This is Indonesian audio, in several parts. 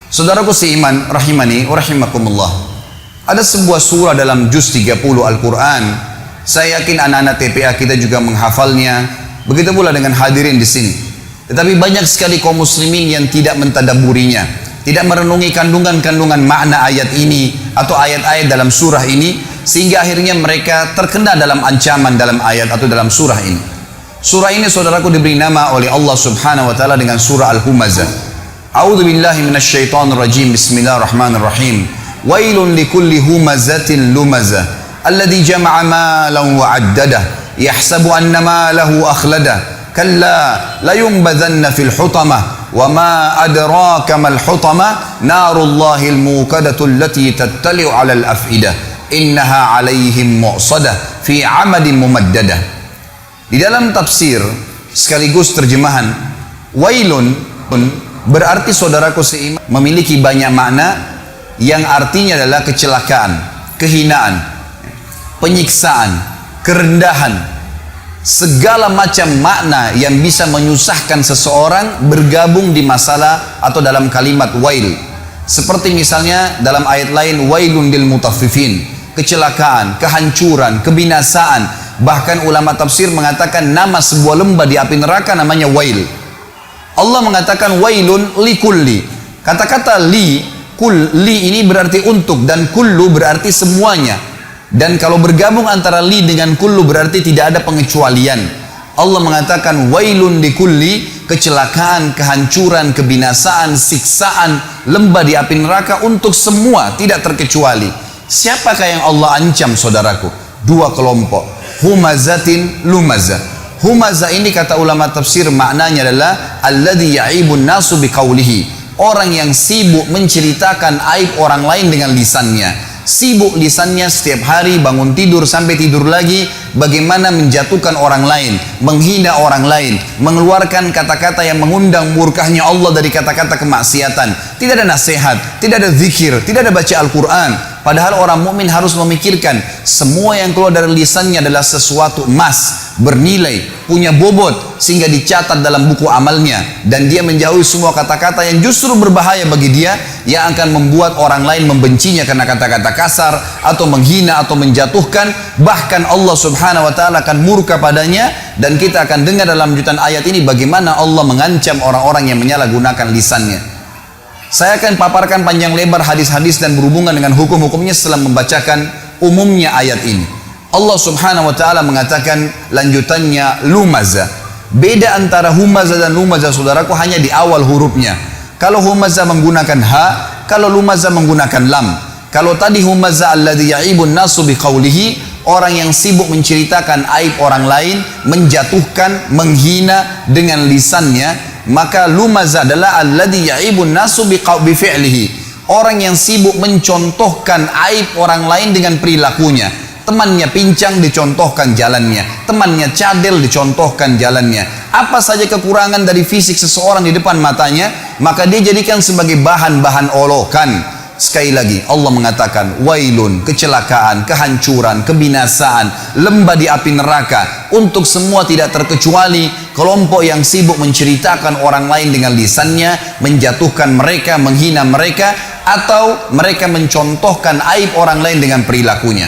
Saudaraku seiman, rahimani wa rahimakumullah. Ada sebuah surah dalam juz 30 Al-Quran. Saya yakin anak-anak TPA kita juga menghafalnya. Begitu pula dengan hadirin di sini. Tetapi banyak sekali kaum muslimin yang tidak mentadaburinya, tidak merenungi kandungan-kandungan makna ayat ini atau ayat-ayat dalam surah ini, sehingga akhirnya mereka terkena dalam ancaman dalam ayat atau dalam surah ini. Surah ini saudaraku diberi nama oleh Allah Subhanahu wa taala dengan surah Al-Humazah. A'udzu billahi minasyaitonir rajim. Bismillahirrahmanirrahim. Wailun likulli humazatin lumazah alladzi jama'a malan wa 'addadah yahsabu anna malahu akhladah kalla la yunbadhanna fil hutamah wa ma adraka mal hutamah narullahil muqadatu allati tattali'u 'alal af'idah innaha 'alaihim mu'sadah fi 'amadin mumaddadah. Di dalam tafsir sekaligus terjemahan, wailun berarti saudaraku seiman memiliki banyak makna yang artinya adalah kecelakaan, kehinaan, penyiksaan, kerendahan, segala macam makna yang bisa menyusahkan seseorang bergabung di masalah atau dalam kalimat wail. Seperti misalnya dalam ayat lain, wailun lil mutaffifin, kecelakaan, kehancuran, kebinasaan. Bahkan ulama tafsir mengatakan nama sebuah lembah di api neraka namanya wail. Allah mengatakan wailun likulli. Kata-kata li ini berarti untuk, dan kullu berarti semuanya. Dan kalau bergabung antara li dengan kullu berarti tidak ada pengecualian. Allah mengatakan wailun likulli, kecelakaan, kehancuran, kebinasaan, siksaan, lembah di api neraka untuk semua, tidak terkecuali. Siapakah yang Allah ancam saudaraku? Dua kelompok, humazatin lumazah. Humazah ini kata ulama tafsir maknanya adalah alladzi ya'ibun nasu biqaulihi, orang yang sibuk menceritakan aib orang lain dengan lisannya. Sibuk lisannya setiap hari bangun tidur sampai tidur lagi bagaimana menjatuhkan orang lain, menghina orang lain, mengeluarkan kata-kata yang mengundang murkahnya Allah dari kata-kata kemaksiatan. Tidak ada nasihat, tidak ada zikir, tidak ada baca Al-Quran. Padahal orang mukmin harus memikirkan semua yang keluar dari lisannya adalah sesuatu emas, bernilai, punya bobot, sehingga dicatat dalam buku amalnya. Dan dia menjauhi semua kata-kata yang justru berbahaya bagi dia, yang akan membuat orang lain membencinya karena kata-kata kasar, atau menghina, atau menjatuhkan. Bahkan Allah Subhanahu wa ta'ala akan murka padanya. Dan kita akan dengar dalam lanjutan ayat ini bagaimana Allah mengancam orang-orang yang menyalahgunakan lisannya. Saya akan paparkan panjang lebar hadis-hadis dan berhubungan dengan hukum-hukumnya setelah membacakan umumnya ayat ini. Allah Subhanahu wa ta'ala mengatakan lanjutannya lumazah. Beda antara humazah dan lumazah saudaraku hanya di awal hurufnya. Kalau humazah menggunakan ha, kalau lumazah menggunakan lam. Kalau tadi humazah alladzi ya'ibun nasu biqaulihi, orang yang sibuk menceritakan aib orang lain, menjatuhkan, menghina dengan lisannya. Maka lumazah adalah alladzi ya'ibun nasu bifi'lihi, orang yang sibuk mencontohkan aib orang lain dengan perilakunya. Temannya pincang dicontohkan jalannya, temannya cadel dicontohkan jalannya. Apa saja kekurangan dari fisik seseorang di depan matanya, maka dia jadikan sebagai bahan-bahan olokan. Sekali lagi Allah mengatakan wailun, kecelakaan, kehancuran, kebinasaan, lembah di api neraka untuk semua tidak terkecuali kelompok yang sibuk menceritakan orang lain dengan lisannya, menjatuhkan mereka, menghina mereka, atau mereka mencontohkan aib orang lain dengan perilakunya.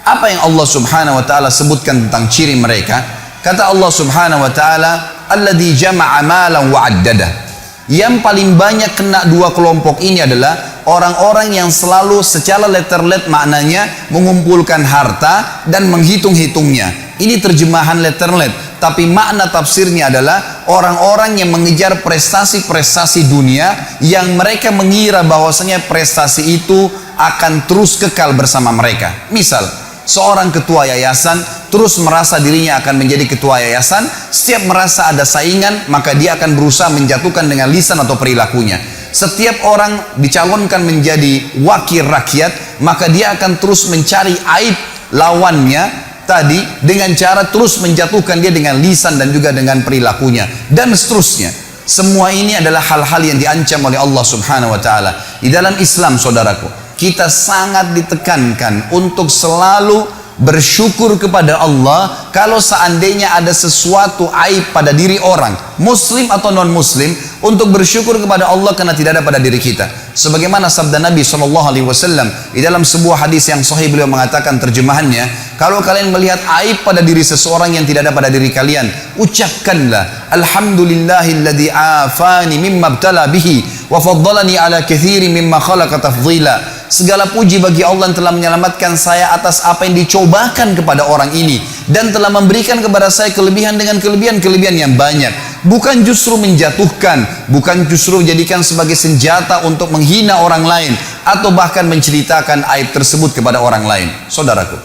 Apa yang Allah Subhanahu wa ta'ala sebutkan tentang ciri mereka? Kata Allah Subhanahu wa ta'ala alladzi jama'a malan wa 'addadah. Yang paling banyak kena dua kelompok ini adalah orang-orang yang selalu secara letter-let maknanya mengumpulkan harta dan menghitung-hitungnya. Ini terjemahan letter-let, tapi makna tafsirnya adalah orang-orang yang mengejar prestasi-prestasi dunia yang mereka mengira bahwasanya prestasi itu akan terus kekal bersama mereka. Misal, seorang ketua yayasan terus merasa dirinya akan menjadi ketua yayasan. Setiap merasa ada saingan, maka dia akan berusaha menjatuhkan dengan lisan atau perilakunya. Setiap orang dicalonkan menjadi wakil rakyat, maka dia akan terus mencari aib lawannya tadi dengan cara terus menjatuhkan dia dengan lisan dan juga dengan perilakunya, dan seterusnya. Semua ini adalah hal-hal yang diancam oleh Allah Subhanahu wa ta'ala. Di dalam Islam saudaraku, kita sangat ditekankan untuk selalu bersyukur kepada Allah kalau seandainya ada sesuatu aib pada diri orang, muslim atau non muslim, untuk bersyukur kepada Allah karena tidak ada pada diri kita. Sebagaimana sabda Nabi SAW di dalam sebuah hadis yang sahih, beliau mengatakan terjemahannya, kalau kalian melihat aib pada diri seseorang yang tidak ada pada diri kalian, ucapkanlah alhamdulillahilladzi afani mimma ibtala bihi wa faddalani ala katsirin mimma khalaqa tafdhila. Segala puji bagi Allah yang telah menyelamatkan saya atas apa yang dicobakan kepada orang ini dan telah memberikan kepada saya kelebihan dengan kelebihan yang banyak. Bukan justru menjatuhkan, bukan justru menjadikan sebagai senjata untuk menghina orang lain atau bahkan menceritakan aib tersebut kepada orang lain. Saudaraku,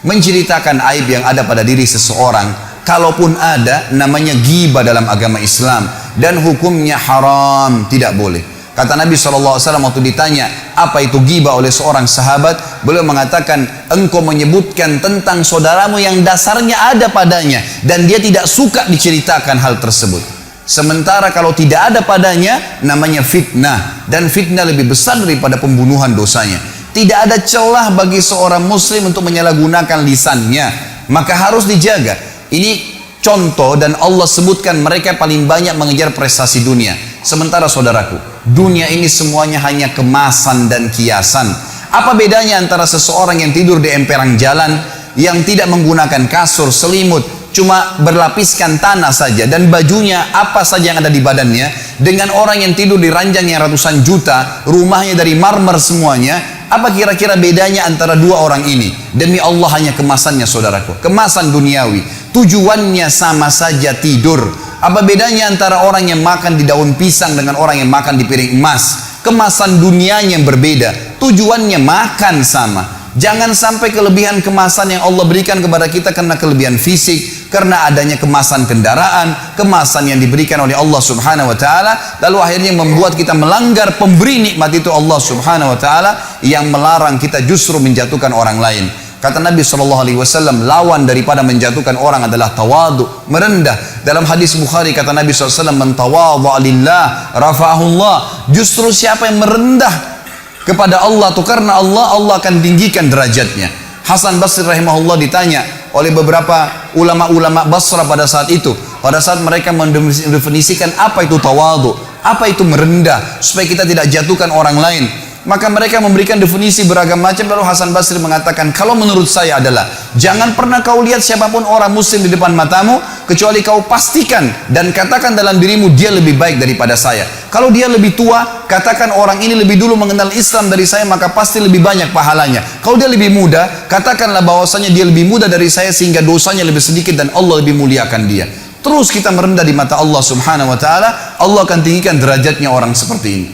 menceritakan aib yang ada pada diri seseorang, kalaupun ada, namanya ghibah dalam agama Islam dan hukumnya haram, tidak boleh. Kata Nabi SAW waktu ditanya apa itu ghibah oleh seorang sahabat, beliau mengatakan, engkau menyebutkan tentang saudaramu yang dasarnya ada padanya dan dia tidak suka diceritakan hal tersebut. Sementara kalau tidak ada padanya, namanya fitnah, dan fitnah lebih besar daripada pembunuhan dosanya. Tidak ada celah bagi seorang muslim untuk menyalahgunakan lisannya, maka harus dijaga. Ini contoh, dan Allah sebutkan mereka paling banyak mengejar prestasi dunia. Sementara saudaraku, dunia ini semuanya hanya kemasan dan kiasan. Apa bedanya antara seseorang yang tidur di emperan jalan, yang tidak menggunakan kasur, selimut, cuma berlapiskan tanah saja dan bajunya apa saja yang ada di badannya, dengan orang yang tidur di ranjang yang ratusan juta, rumahnya dari marmer semuanya? Apa kira-kira bedanya antara dua orang ini? Demi Allah, hanya kemasannya saudaraku, kemasan duniawi. Tujuannya sama saja, tidur. Apa bedanya antara orang yang makan di daun pisang dengan orang yang makan di piring emas? Kemasan dunianya yang berbeda, tujuannya makan sama. Jangan sampai kelebihan kemasan yang Allah berikan kepada kita karena kelebihan fisik, karena adanya kemasan kendaraan, kemasan yang diberikan oleh Allah Subhanahu wa taala, lalu akhirnya membuat kita melanggar pemberi nikmat itu, Allah Subhanahu wa taala, yang melarang kita justru menjatuhkan orang lain. Kata Nabi SAW, lawan daripada menjatuhkan orang adalah tawadu, merendah. Dalam hadis Bukhari kata Nabi SAW, man tawadha lillah rafa'ahullah. Justru siapa yang merendah kepada Allah itu karena Allah, Allah akan tinggikan derajatnya. Hasan Basri rahimahullah ditanya oleh beberapa ulama-ulama Basra pada saat itu, pada saat mereka mendefinisikan apa itu tawadu, apa itu merendah, supaya kita tidak jatuhkan orang lain. Maka mereka memberikan definisi beragam macam. Lalu Hasan Basri mengatakan, kalau menurut saya adalah, jangan pernah kau lihat siapapun orang muslim di depan matamu, kecuali kau pastikan dan katakan dalam dirimu, dia lebih baik daripada saya. Kalau dia lebih tua, katakan orang ini lebih dulu mengenal Islam dari saya, maka pasti lebih banyak pahalanya. Kalau dia lebih muda, katakanlah bahwasanya dia lebih muda dari saya sehingga dosanya lebih sedikit dan Allah lebih muliakan dia. Terus kita merendah di mata Allah Subhanahu wa taala, Allah akan tinggikan derajatnya orang seperti ini.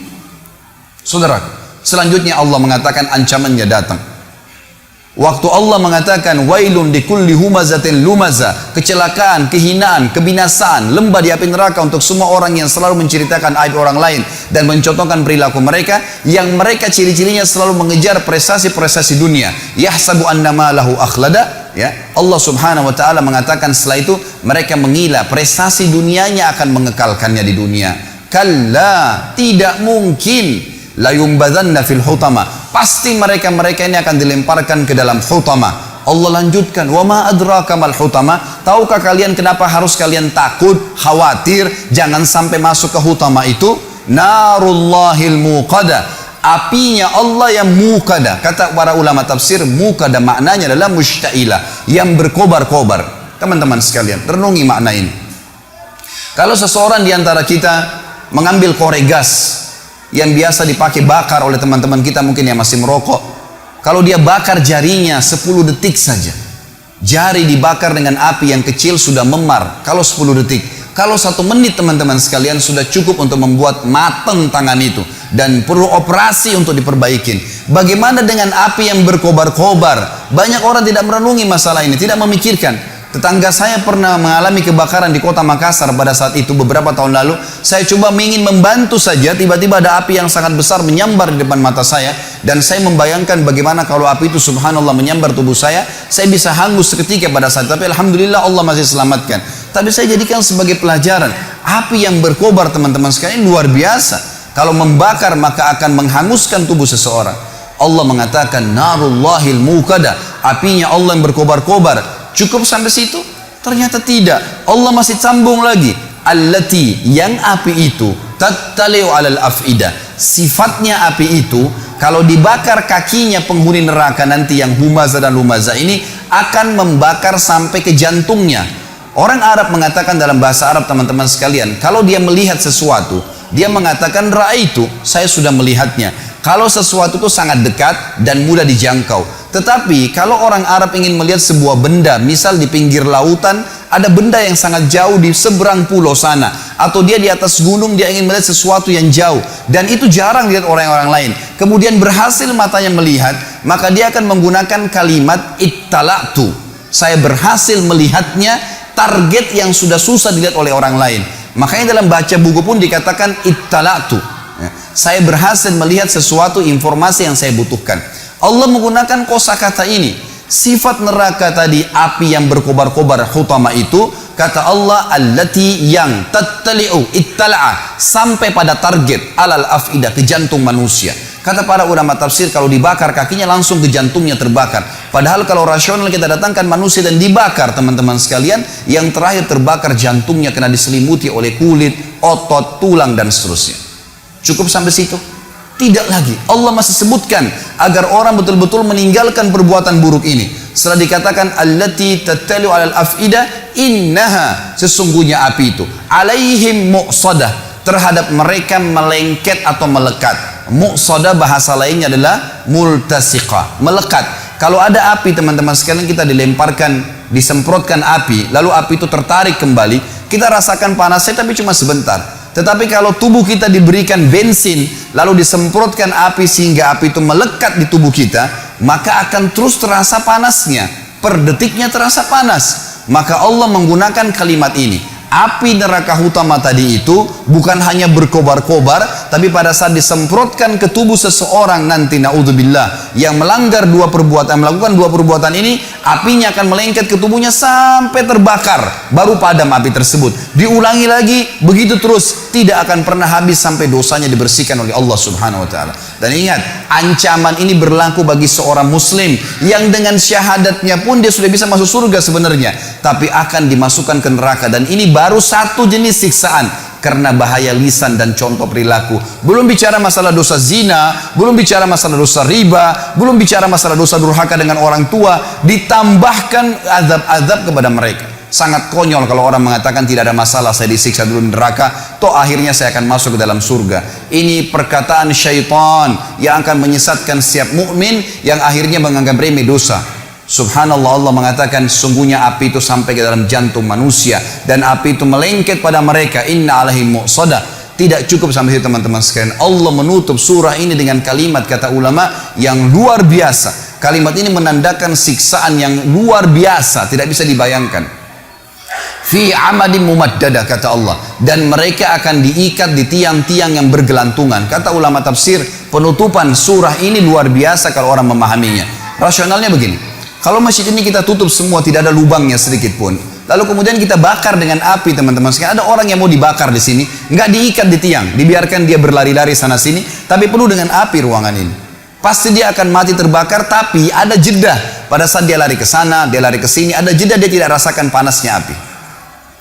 Saudara, selanjutnya Allah mengatakan ancamannya datang. Waktu Allah mengatakan wailun likulli humazatin lumaza, kecelakaan, kehinaan, kebinasaan, lembah di api neraka untuk semua orang yang selalu menceritakan aib orang lain dan mencontohkan perilaku mereka, yang mereka ciri-cirinya selalu mengejar prestasi-prestasi dunia. Yahsabu annama lahu akhlada, ya. Allah Subhanahu wa taala mengatakan setelah itu mereka mengira prestasi dunianya akan mengekalkannya di dunia. Kalla, tidak mungkin. La yumbadzanna fil hutama, pasti mereka ini akan dilemparkan ke dalam hutama. Allah lanjutkan, wa ma adraka mal hutama, tahukah kalian kenapa harus kalian takut, khawatir jangan sampai masuk ke hutama itu? Narullahil muqada, apinya Allah yang muqada. Kata para ulama tafsir, muqada maknanya adalah mushtailah, yang berkobar-kobar. Teman-teman sekalian, renungi makna ini. Kalau seseorang di antara kita mengambil korek gas yang biasa dipakai bakar oleh teman-teman kita mungkin yang masih merokok, kalau dia bakar jarinya 10 detik saja, jari dibakar dengan api yang kecil sudah memar kalau 10 detik. Kalau 1 menit teman-teman sekalian sudah cukup untuk membuat matang tangan itu dan perlu operasi untuk diperbaikin. Bagaimana dengan api yang berkobar-kobar? Banyak orang tidak merenungi masalah ini, tidak memikirkan. Tetangga saya pernah mengalami kebakaran di kota Makassar pada saat itu beberapa tahun lalu. Saya coba ingin membantu saja, tiba-tiba ada api yang sangat besar menyambar di depan mata saya, dan saya membayangkan bagaimana kalau api itu subhanallah menyambar tubuh saya bisa hangus seketika pada saat itu. Tapi alhamdulillah Allah masih selamatkan. Tapi saya jadikan sebagai pelajaran, api yang berkobar teman-teman sekalian luar biasa. Kalau membakar maka akan menghanguskan tubuh seseorang. Allah mengatakan narullahil muqada, apinya Allah yang berkobar-kobar. Cukup sampai situ? Ternyata tidak. Allah masih sambung lagi. Allati, yang api itu tattali'u 'alal af'idah. Sifatnya api itu kalau dibakar kakinya penghuni neraka nanti yang humaza dan lumaza ini akan membakar sampai ke jantungnya. Orang Arab mengatakan dalam bahasa Arab teman-teman sekalian, kalau dia melihat sesuatu, dia mengatakan ra'aitu, saya sudah melihatnya. Kalau sesuatu itu sangat dekat dan mudah dijangkau. Tetapi kalau orang Arab ingin melihat sebuah benda, misal di pinggir lautan, ada benda yang sangat jauh di seberang pulau sana, atau dia di atas gunung, dia ingin melihat sesuatu yang jauh, dan itu jarang dilihat orang-orang lain. Kemudian berhasil matanya melihat, maka dia akan menggunakan kalimat ittala'tu. Saya berhasil melihatnya, target yang sudah susah dilihat oleh orang lain. Makanya dalam baca buku pun dikatakan ittala'tu. Saya berhasil melihat sesuatu informasi yang saya butuhkan. Allah menggunakan kosakata ini. Sifat neraka tadi, api yang berkobar-kobar hutama itu, kata Allah, allati yang tattali'u ittala'a, sampai pada target alal af'idah, ke jantung manusia. Kata para ulama tafsir, kalau dibakar kakinya langsung ke jantungnya terbakar. Padahal kalau rasional kita datangkan manusia dan dibakar, teman-teman sekalian, yang terakhir terbakar jantungnya karena diselimuti oleh kulit, otot, tulang dan seterusnya. Cukup sampai situ? Tidak lagi. Allah masih sebutkan agar orang betul-betul meninggalkan perbuatan buruk ini. Setelah dikatakan allati tattali'u 'alal af'idah, innaha, sesungguhnya api itu, alaihim mu'sadah, terhadap mereka melengket atau melekat. Mu'sadah bahasa lainnya adalah multasiqah, melekat. Kalau ada api teman-teman sekalian, kita dilemparkan, disemprotkan api, lalu api itu tertarik kembali, kita rasakan panasnya tapi cuma sebentar. Tetapi kalau tubuh kita diberikan bensin, lalu disemprotkan api sehingga api itu melekat di tubuh kita, maka akan terus terasa panasnya. Per detiknya terasa panas. Maka Allah menggunakan kalimat ini. Api neraka utama tadi itu bukan hanya berkobar-kobar, tapi pada saat disemprotkan ke tubuh seseorang nanti, naudzubillah, yang melanggar melakukan dua perbuatan ini, apinya akan melengket ke tubuhnya sampai terbakar, baru padam api tersebut. Diulangi lagi, begitu terus, tidak akan pernah habis sampai dosanya dibersihkan oleh Allah Subhanahu wa taala. Dan ingat, ancaman ini berlaku bagi seorang muslim yang dengan syahadatnya pun dia sudah bisa masuk surga sebenarnya, tapi akan dimasukkan ke neraka. Dan ini baru satu jenis siksaan karena bahaya lisan dan contoh perilaku. Belum bicara masalah dosa zina, belum bicara masalah dosa riba, belum bicara masalah dosa durhaka dengan orang tua, ditambahkan azab-azab kepada mereka. Sangat konyol kalau orang mengatakan tidak ada masalah, saya disiksa dulu di neraka, toh akhirnya saya akan masuk ke dalam surga. Ini perkataan syaitan yang akan menyesatkan setiap mukmin yang akhirnya menganggap remeh dosa. Subhanallah, Allah mengatakan sungguhnya api itu sampai ke dalam jantung manusia dan api itu melengket pada mereka. Inna alaihim mu'sadah. Tidak cukup sampai situ teman-teman sekalian. Allah menutup surah ini dengan kalimat, kata ulama, yang luar biasa. Kalimat ini menandakan siksaan yang luar biasa, tidak bisa dibayangkan. Fi amadin mumaddadah, kata Allah, dan mereka akan diikat di tiang-tiang yang bergelantungan. Kata ulama tafsir, penutupan surah ini luar biasa kalau orang memahaminya. Rasionalnya begini, kalau masjid ini kita tutup semua, tidak ada lubangnya sedikit pun, lalu kemudian kita bakar dengan api, teman-teman sekalian, ada orang yang mau dibakar di sini, nggak diikat di tiang, dibiarkan dia berlari-lari sana sini, tapi penuh dengan api ruangan ini. Pasti dia akan mati terbakar, tapi ada jeda pada saat dia lari ke sana, dia lari ke sini, ada jeda, dia tidak rasakan panasnya api.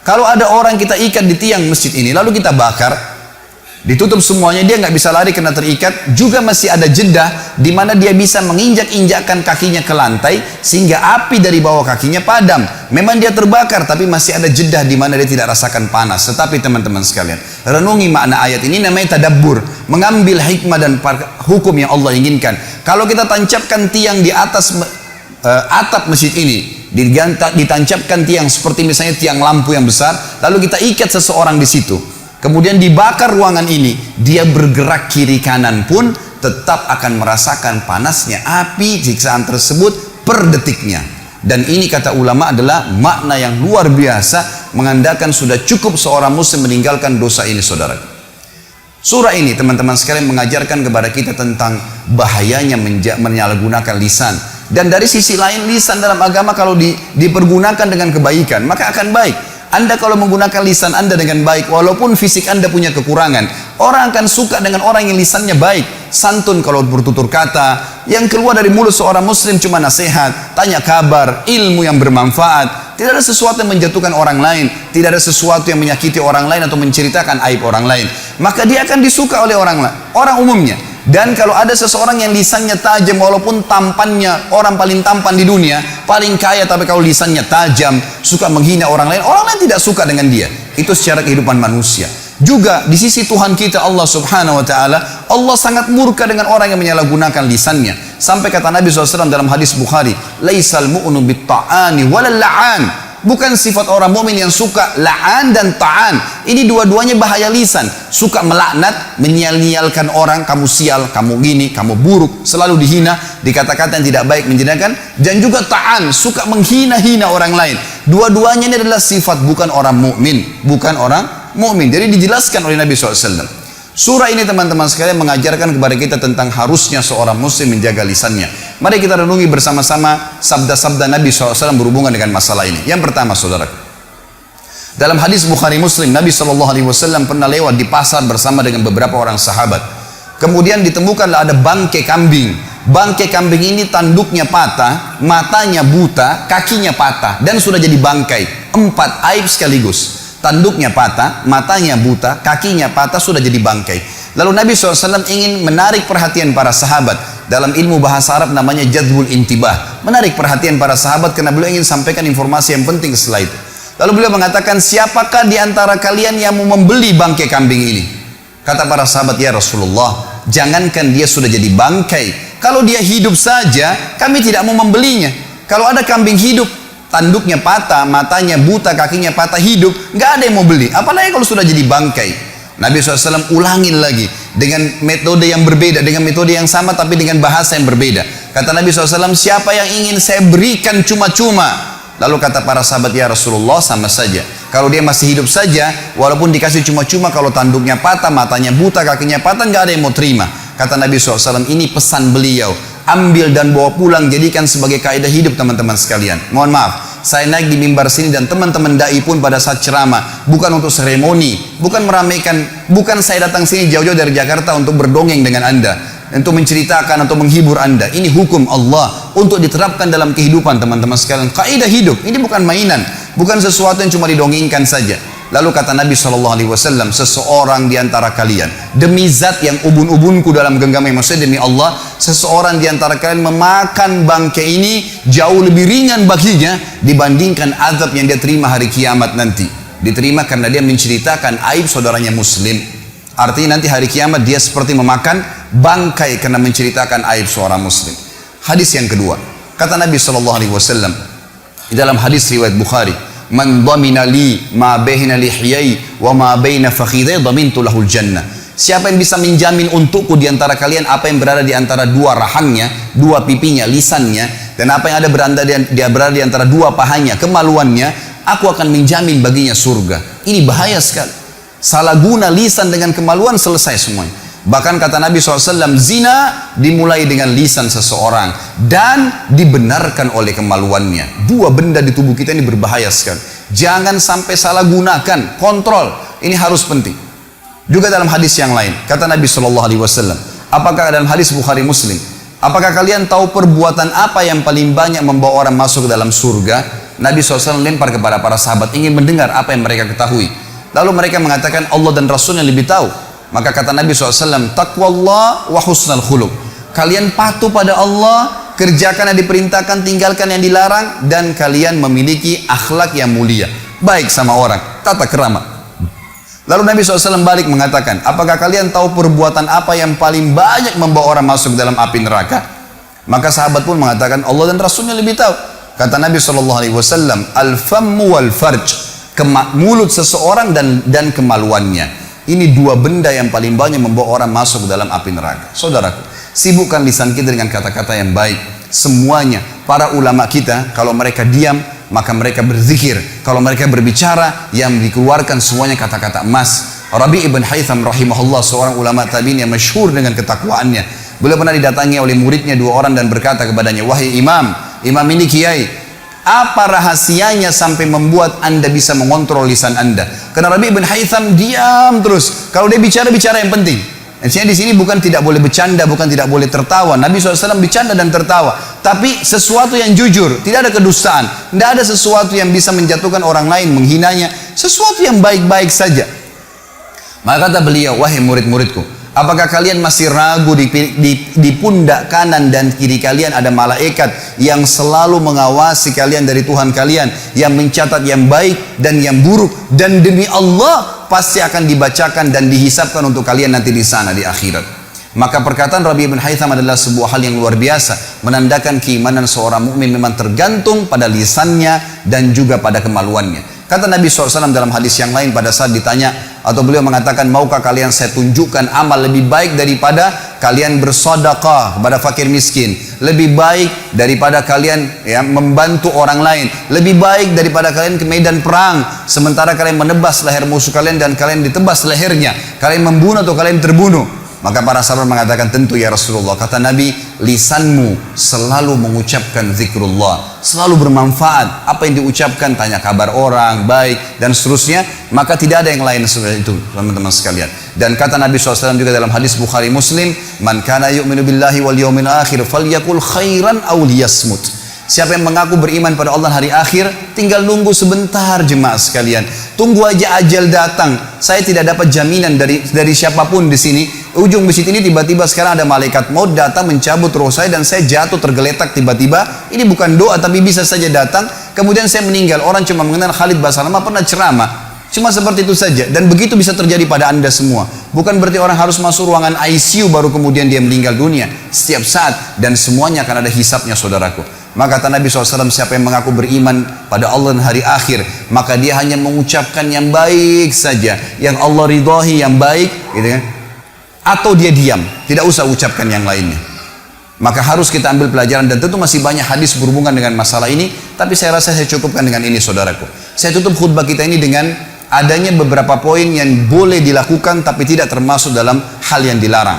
Kalau ada orang kita ikat di tiang masjid ini, lalu kita bakar, ditutup semuanya, dia nggak bisa lari karena terikat, juga masih ada jeda di mana dia bisa menginjak-injakkan kakinya ke lantai sehingga api dari bawah kakinya padam. Memang dia terbakar, tapi masih ada jeda di mana dia tidak rasakan panas. Tetapi teman-teman sekalian, renungi makna ayat ini, namanya tadabbur, mengambil hikmah dan hukum yang Allah inginkan. Kalau kita tancapkan tiang di atas atap masjid ini, ditancapkan tiang seperti misalnya tiang lampu yang besar, lalu kita ikat seseorang di situ, kemudian dibakar ruangan ini, dia bergerak kiri kanan pun tetap akan merasakan panasnya api siksaan tersebut per detiknya. Dan ini kata ulama adalah makna yang luar biasa, menandakan sudah cukup seorang muslim meninggalkan dosa ini, saudara. Surah ini teman-teman sekalian mengajarkan kepada kita tentang bahayanya menyalahgunakan lisan. Dan dari sisi lain, lisan dalam agama kalau dipergunakan dengan kebaikan, maka akan baik. Anda kalau menggunakan lisan Anda dengan baik, walaupun fisik Anda punya kekurangan, orang akan suka dengan orang yang lisannya baik, santun kalau bertutur kata, yang keluar dari mulut seorang muslim cuma nasihat, tanya kabar, ilmu yang bermanfaat. Tidak ada sesuatu yang menjatuhkan orang lain, tidak ada sesuatu yang menyakiti orang lain atau menceritakan aib orang lain. Maka dia akan disuka oleh orang umumnya. Dan kalau ada seseorang yang lisannya tajam, walaupun tampannya orang paling tampan di dunia, paling kaya, tapi kalau lisannya tajam, suka menghina orang lain tidak suka dengan dia. Itu secara kehidupan manusia. Juga di sisi Tuhan kita Allah subhanahu wa ta'ala, Allah sangat murka dengan orang yang menyalahgunakan lisannya. Sampai kata Nabi SAW dalam hadis Bukhari, laisal mu'nu bitta'ani walal la'an. Bukan sifat orang mukmin yang suka la'an dan ta'an. Ini dua-duanya bahaya lisan. Suka melaknat, menyal-nyalkan orang, kamu sial, kamu gini, kamu buruk, selalu dihina, dikata-kata yang tidak baik, menjadikan. Dan juga ta'an, suka menghina-hina orang lain. Dua-duanya ini adalah sifat bukan orang mukmin, bukan orang mukmin. Jadi dijelaskan oleh Nabi SAW. Surah ini teman-teman sekalian mengajarkan kepada kita tentang harusnya seorang muslim menjaga lisannya. Mari kita renungi bersama-sama sabda-sabda Nabi SAW berhubungan dengan masalah ini. Yang pertama, saudara, dalam hadis Bukhari Muslim, Nabi SAW pernah lewat di pasar bersama dengan beberapa orang sahabat. Kemudian ditemukanlah ada bangkai kambing. Bangkai kambing ini tanduknya patah, matanya buta, kakinya patah, dan sudah jadi bangkai. 4 aib sekaligus. Tanduknya patah, matanya buta, kakinya patah, sudah jadi bangkai. Lalu Nabi SAW ingin menarik perhatian para sahabat. Dalam ilmu bahasa Arab namanya jadbul intibah. Menarik perhatian para sahabat karena beliau ingin sampaikan informasi yang penting setelah itu. Lalu beliau mengatakan, siapakah di antara kalian yang mau membeli bangkai kambing ini? Kata para sahabat, ya Rasulullah, jangankan dia sudah jadi bangkai, kalau dia hidup saja, kami tidak mau membelinya. Kalau ada kambing hidup, tanduknya patah, matanya buta, kakinya patah, hidup, nggak ada yang mau beli. Apalagi kalau sudah jadi bangkai. Nabi SAW ulangin lagi dengan metode yang berbeda, dengan metode yang sama tapi dengan bahasa yang berbeda. Kata Nabi SAW, siapa yang ingin saya berikan cuma-cuma? Lalu kata para sahabat, ya Rasulullah, sama saja. Kalau dia masih hidup saja, walaupun dikasih cuma-cuma, kalau tanduknya patah, matanya buta, kakinya patah, nggak ada yang mau terima. Kata Nabi SAW, ini pesan beliau. Ambil dan bawa pulang, jadikan sebagai kaidah hidup teman-teman sekalian. Mohon maaf, saya naik di mimbar sini dan teman-teman dai pun pada saat ceramah, bukan untuk seremoni, bukan meramaikan, bukan saya datang sini jauh-jauh dari Jakarta untuk berdongeng dengan Anda, untuk menceritakan atau menghibur Anda. Ini hukum Allah untuk diterapkan dalam kehidupan teman-teman sekalian. Kaidah hidup, ini bukan mainan, bukan sesuatu yang cuma didongengkan saja. Lalu kata Nabi SAW, seseorang di antara kalian, demi zat yang ubun-ubunku dalam genggamnya, maksudnya demi Allah, seseorang di antara kalian memakan bangkai ini jauh lebih ringan baginya dibandingkan azab yang dia terima hari kiamat nanti. Diterima karena dia menceritakan aib saudaranya muslim. Artinya nanti hari kiamat dia seperti memakan bangkai karena menceritakan aib seorang muslim. Hadis yang kedua, kata Nabi SAW di dalam hadis riwayat Bukhari, man dhamina li ma baina lihyai wa ma baina fakhidai dhamintu lahul jannah. Siapa yang bisa menjamin untukku di antara kalian apa yang berada di antara dua rahangnya, dua pipinya, lisannya, dan apa yang ada berada di antara dua pahanya, kemaluannya, aku akan menjamin baginya surga. Ini bahaya sekali. Salah guna lisan dengan kemaluan, selesai semuanya. Bahkan kata Nabi SAW, zina dimulai dengan lisan seseorang dan dibenarkan oleh kemaluannya. Dua benda di tubuh kita ini berbahaya sekali. Jangan sampai salah gunakan, kontrol. Ini harus penting. Juga dalam hadis yang lain, kata Nabi SAW, apakah dalam hadis Bukhari Muslim, apakah kalian tahu perbuatan apa yang paling banyak membawa orang masuk ke dalam surga? Nabi SAW lempar kepada para sahabat, ingin mendengar apa yang mereka ketahui. Lalu mereka mengatakan, Allah dan Rasulnya lebih tahu. Maka kata Nabi SAW, taqwallah wa husnal khuluq. Kalian patuh pada Allah, kerjakan yang diperintahkan, tinggalkan yang dilarang, dan kalian memiliki akhlak yang mulia, baik sama orang, tata kerama. Lalu Nabi SAW balik mengatakan, apakah kalian tahu perbuatan apa yang paling banyak membawa orang masuk dalam api neraka? Maka sahabat pun mengatakan, Allah dan Rasulnya lebih tahu. Kata Nabi SAW, al-fammu wal farj, mulut seseorang dan kemaluannya. Ini dua benda yang paling banyak membawa orang masuk ke dalam api neraka. Saudaraku, sibukkan lisan kita dengan kata-kata yang baik. Semuanya, para ulama kita, kalau mereka diam, maka mereka berzikir. Kalau mereka berbicara, yang dikeluarkan semuanya kata-kata emas. Rabi' ibn Haytham rahimahullah, seorang ulama tabi'in yang masyhur dengan ketakwaannya. Beliau pernah didatangi oleh muridnya dua orang dan berkata kepadanya, wahai imam ini kiai, Apa rahasianya sampai membuat Anda bisa mengontrol lisan Anda? Karena Rabi' bin Haytham diam terus. Kalau dia bicara yang penting. Artinya di sini bukan tidak boleh bercanda, bukan tidak boleh tertawa. Nabi SAW bercanda dan tertawa. Tapi sesuatu yang jujur, tidak ada kedustaan. Tidak ada sesuatu yang bisa menjatuhkan orang lain, menghinanya. Sesuatu yang baik-baik saja. Maka kata beliau, wahai murid-muridku, apakah kalian masih ragu di pundak kanan dan kiri kalian ada malaikat yang selalu mengawasi kalian dari Tuhan kalian, yang mencatat yang baik dan yang buruk, dan demi Allah pasti akan dibacakan dan dihisapkan untuk kalian nanti di sana di akhirat. Maka perkataan Rabi' bin Haytham adalah sebuah hal yang luar biasa, menandakan keimanan seorang mukmin memang tergantung pada lisannya dan juga pada kemaluannya. Kata Nabi SAW dalam hadis yang lain pada saat ditanya, atau beliau mengatakan, maukah kalian saya tunjukkan amal lebih baik daripada kalian bersedekah kepada fakir miskin, lebih baik daripada kalian membantu orang lain, lebih baik daripada kalian ke medan perang sementara kalian menebas leher musuh kalian dan kalian ditebas lehernya, kalian membunuh atau kalian terbunuh? Maka para sahabat mengatakan, tentu ya Rasulullah. Kata Nabi, lisanmu selalu mengucapkan zikrullah, selalu bermanfaat. Apa yang diucapkan, tanya kabar orang, baik, dan seterusnya. Maka tidak ada yang lain seperti itu, teman-teman sekalian. Dan kata Nabi SAW juga dalam hadis Bukhari Muslim, man kana yu'minu billahi wal yawmil akhir falyakul khairan aw liyasmut. Siapa yang mengaku beriman pada Allah hari akhir, tinggal nunggu sebentar jemaah sekalian. Tunggu aja ajal datang. Saya tidak dapat jaminan dari siapapun di sini. Ujung masjid ini tiba-tiba sekarang ada malaikat maut datang mencabut roh saya dan saya jatuh tergeletak tiba-tiba. Ini bukan doa tapi bisa saja datang. Kemudian saya meninggal. Orang cuma mengenal Khalid Basalamah pernah ceramah. Cuma seperti itu saja. Dan begitu bisa terjadi pada Anda semua. Bukan berarti orang harus masuk ruangan ICU baru kemudian dia meninggal dunia. Setiap saat. Dan semuanya akan ada hisapnya, saudaraku. Maka kata Nabi SAW, siapa yang mengaku beriman pada Allah dan hari akhir, maka dia hanya mengucapkan yang baik saja, yang Allah ridhahi, yang baik, gitu kan? Atau dia diam, tidak usah ucapkan yang lainnya. Maka harus kita ambil pelajaran, dan tentu masih banyak hadis berhubungan dengan masalah ini, tapi saya rasa saya cukupkan dengan ini, saudaraku. Saya tutup khutbah kita ini dengan adanya beberapa poin yang boleh dilakukan tapi tidak termasuk dalam hal yang dilarang.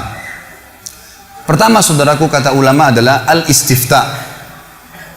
Pertama, saudaraku, kata ulama adalah al-istifta.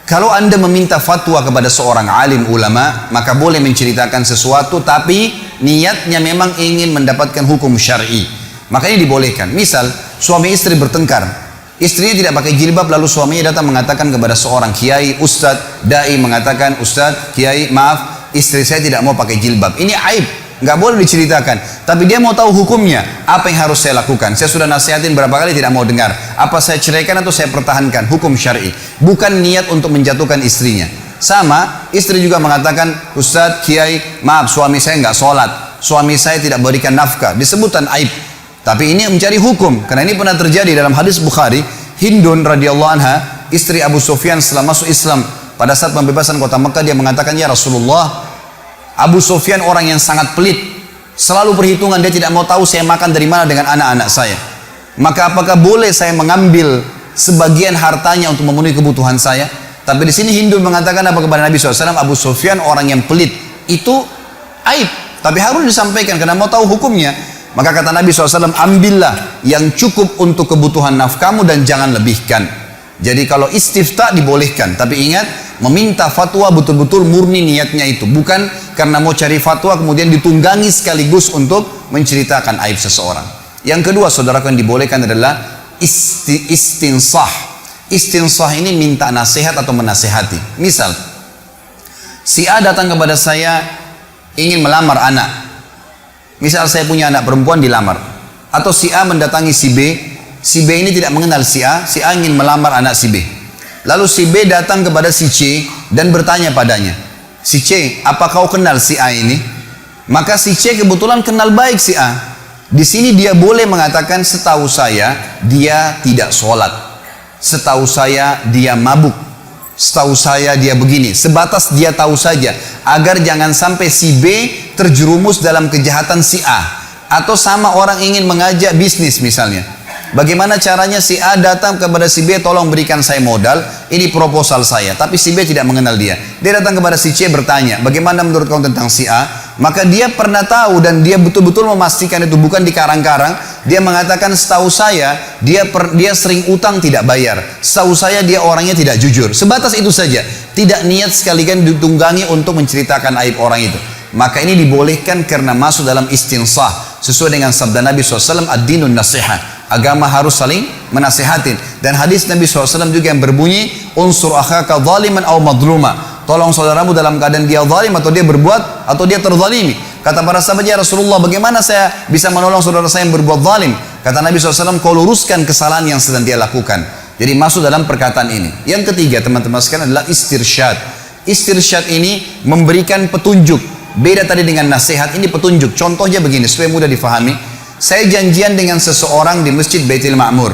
Kalau Anda meminta fatwa kepada seorang alim ulama, maka boleh menceritakan sesuatu tapi niatnya memang ingin mendapatkan hukum syar'i. Maka ini dibolehkan. Misal, suami istri bertengkar. Istrinya tidak pakai jilbab, lalu suaminya datang mengatakan kepada seorang kiai, ustadz, dai mengatakan, ustadz, kiai, maaf, istri saya tidak mau pakai jilbab. Ini aib. Nggak boleh diceritakan, tapi dia mau tahu hukumnya. Apa yang harus saya lakukan? Saya sudah nasihatin berapa kali tidak mau dengar. Apa saya ceraikan atau saya pertahankan? Hukum syar'i, bukan niat untuk menjatuhkan istrinya. Sama, istri juga mengatakan, ustadz, kiai, maaf, suami saya nggak sholat, suami saya tidak berikan nafkah. Disebutkan aib, tapi ini mencari hukum. Karena ini pernah terjadi dalam hadis Bukhari. Hindun radhiyallahu anha, istri Abu Sufyan setelah masuk Islam, pada saat pembebasan kota Mekah, dia mengatakan, ya Rasulullah, Abu Sufyan orang yang sangat pelit, selalu perhitungan, dia tidak mau tahu saya makan dari mana dengan anak-anak saya. Maka apakah boleh saya mengambil sebagian hartanya untuk memenuhi kebutuhan saya? Tapi di sini Hindun mengatakan apa kepada Nabi SAW? Abu Sufyan orang yang pelit, itu aib, tapi harus disampaikan karena mau tahu hukumnya. Maka kata Nabi SAW, ambillah yang cukup untuk kebutuhan nafkamu dan jangan lebihkan. Jadi kalau istifta dibolehkan, tapi ingat, meminta fatwa betul-betul murni niatnya itu, bukan karena mau cari fatwa kemudian ditunggangi sekaligus untuk menceritakan aib seseorang. Yang kedua, saudaraku, yang dibolehkan adalah istinsah. Istinsah ini minta nasihat atau menasehati. Misal, si A datang kepada saya ingin melamar anak. Misal saya punya anak perempuan dilamar, atau si A mendatangi si B. Si B ini tidak mengenal si A ingin melamar anak si B. Lalu si B datang kepada si C dan bertanya padanya, si C, apa kau kenal si A ini? Maka si C kebetulan kenal baik si A. Di sini dia boleh mengatakan, setahu saya dia tidak sholat, setahu saya dia mabuk, setahu saya dia begini. Sebatas dia tahu saja, agar jangan sampai si B terjerumus dalam kejahatan si A. Atau sama orang ingin mengajak bisnis misalnya, bagaimana caranya si A datang kepada si B, tolong berikan saya modal, ini proposal saya. Tapi si B tidak mengenal dia. Dia datang kepada si C bertanya, bagaimana menurut kau tentang si A? Maka dia pernah tahu dan dia betul-betul memastikan itu bukan dikarang-karang. Dia mengatakan setahu saya dia sering utang tidak bayar. Setahu saya dia orangnya tidak jujur. Sebatas itu saja. Tidak niat sekalian ditunggangi untuk menceritakan aib orang itu. Maka ini dibolehkan karena masuk dalam istinsah. Sesuai dengan sabda Nabi SAW, ad-dinun nasihat. Agama harus saling menasihatin. Dan hadis Nabi SAW juga yang berbunyi, unsur akhaka zaliman aw madluma. Tolong saudaramu dalam keadaan dia zalim atau dia berbuat atau dia terzalimi. Kata para sahabat, ya Rasulullah, bagaimana saya bisa menolong saudara saya yang berbuat zalim? Kata Nabi SAW, kau luruskan kesalahan yang sedang dia lakukan. Jadi masuk dalam perkataan ini. Yang ketiga teman-teman sekalian adalah istirsyad. Istirsyad ini memberikan petunjuk. Beda tadi dengan nasihat, ini petunjuk. Contohnya begini supaya mudah difahami. Saya janjian dengan seseorang di Masjid Baitul Ma'mur.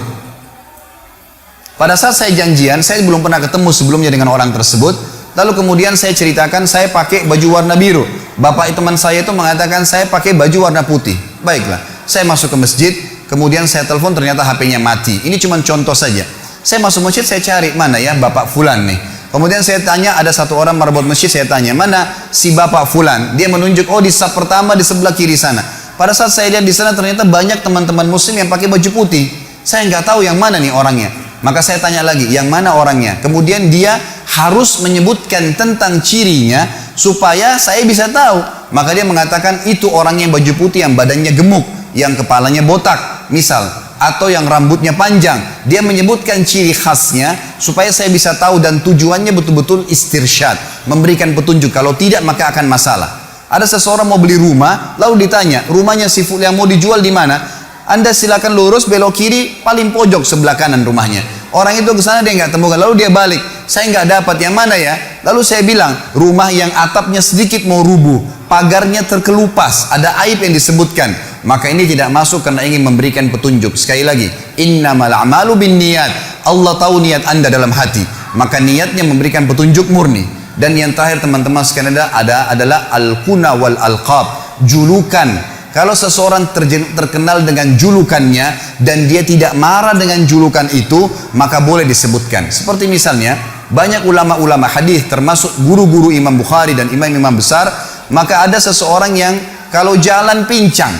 Pada saat saya janjian, saya belum pernah ketemu sebelumnya dengan orang tersebut. Lalu kemudian saya ceritakan saya pakai baju warna biru. Bapak teman saya itu mengatakan saya pakai baju warna putih. Baiklah, saya masuk ke masjid, kemudian saya telepon, ternyata HP-nya mati. Ini cuma contoh saja. Saya masuk masjid, saya cari mana ya Bapak Fulan nih. Kemudian saya tanya, ada satu orang marbot masjid, saya tanya mana si Bapak Fulan. Dia menunjuk, oh di saf pertama di sebelah kiri sana. Pada saat saya lihat di sana ternyata banyak teman-teman muslim yang pakai baju putih. Saya nggak tahu yang mana nih orangnya. Maka saya tanya lagi, yang mana orangnya? Kemudian dia harus menyebutkan tentang cirinya supaya saya bisa tahu. Maka dia mengatakan itu orang yang baju putih, yang badannya gemuk, yang kepalanya botak, misal, atau yang rambutnya panjang. Dia menyebutkan ciri khasnya supaya saya bisa tahu, dan tujuannya betul-betul istirsyad, memberikan petunjuk. Kalau tidak maka akan masalah. Ada seseorang mau beli rumah, lalu ditanya, rumahnya si Fulan yang mau dijual di mana? Anda silakan lurus, belok kiri, paling pojok sebelah kanan rumahnya. Orang itu ke sana dia nggak temukan, lalu dia balik, saya nggak dapat, yang mana ya? Lalu saya bilang, rumah yang atapnya sedikit mau rubuh, pagarnya terkelupas, ada aib yang disebutkan. Maka ini tidak masuk karena ingin memberikan petunjuk. Sekali lagi, innamal a'malu binniyat. Allah tahu niat Anda dalam hati, maka niatnya memberikan petunjuk murni. Dan yang terakhir teman-teman sekalian adalah al-kuna wal alqab, julukan. Kalau seseorang terkenal dengan julukannya dan dia tidak marah dengan julukan itu, maka boleh disebutkan. Seperti misalnya, banyak ulama-ulama hadis termasuk guru-guru Imam Bukhari dan imam-imam besar, maka ada seseorang yang kalau jalan pincang,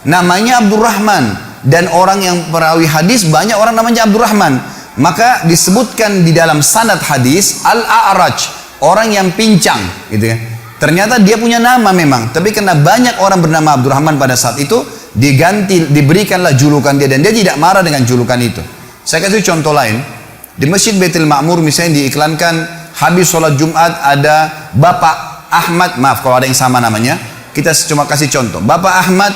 namanya Abdurrahman, dan orang yang perawi hadis banyak orang namanya Abdurrahman, maka disebutkan di dalam sanad hadis Al-A'raj, orang yang pincang, gitu ya. Ternyata dia punya nama memang, tapi karena banyak orang bernama Abdurrahman pada saat itu, diberikanlah julukan dia, dan dia tidak marah dengan julukan itu. Saya kasih contoh lain. Di Masjid Baitul Ma'mur misalnya diiklankan, habis sholat Jumat ada Bapak Ahmad, maaf kalau ada yang sama namanya, kita cuma kasih contoh. Bapak Ahmad,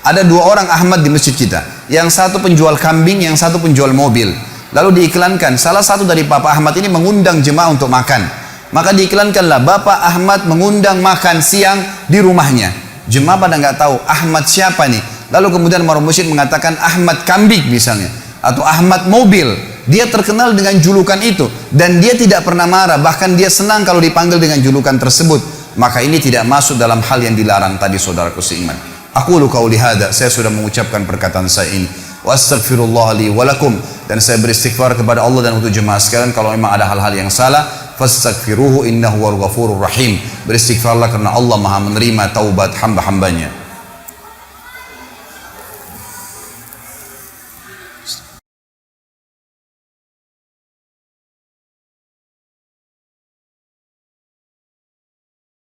ada dua orang Ahmad di masjid kita. Yang satu penjual kambing, yang satu penjual mobil. Lalu diiklankan, salah satu dari Bapak Ahmad ini mengundang jemaah untuk makan. Maka diiklankanlah Bapak Ahmad mengundang makan siang di rumahnya. Jemaah pada nggak tahu Ahmad siapa nih. Lalu kemudian maruf masjid mengatakan Ahmad kambing misalnya, atau Ahmad mobil. Dia terkenal dengan julukan itu dan dia tidak pernah marah, bahkan dia senang kalau dipanggil dengan julukan tersebut. Maka ini tidak masuk dalam hal yang dilarang tadi, saudaraku seiman. Aqulu qauli hadza, saya sudah mengucapkan perkataan saya ini. Wa astaghfirullah li wa lakum, dan saya beristighfar kepada Allah dan untuk jemaah sekalian kalau memang ada hal-hal yang salah. Fastaghfiruhu innahu wal ghafurur rahim. Beristighfarlah karena Allah Maha menerima taubat hamba-hambanya.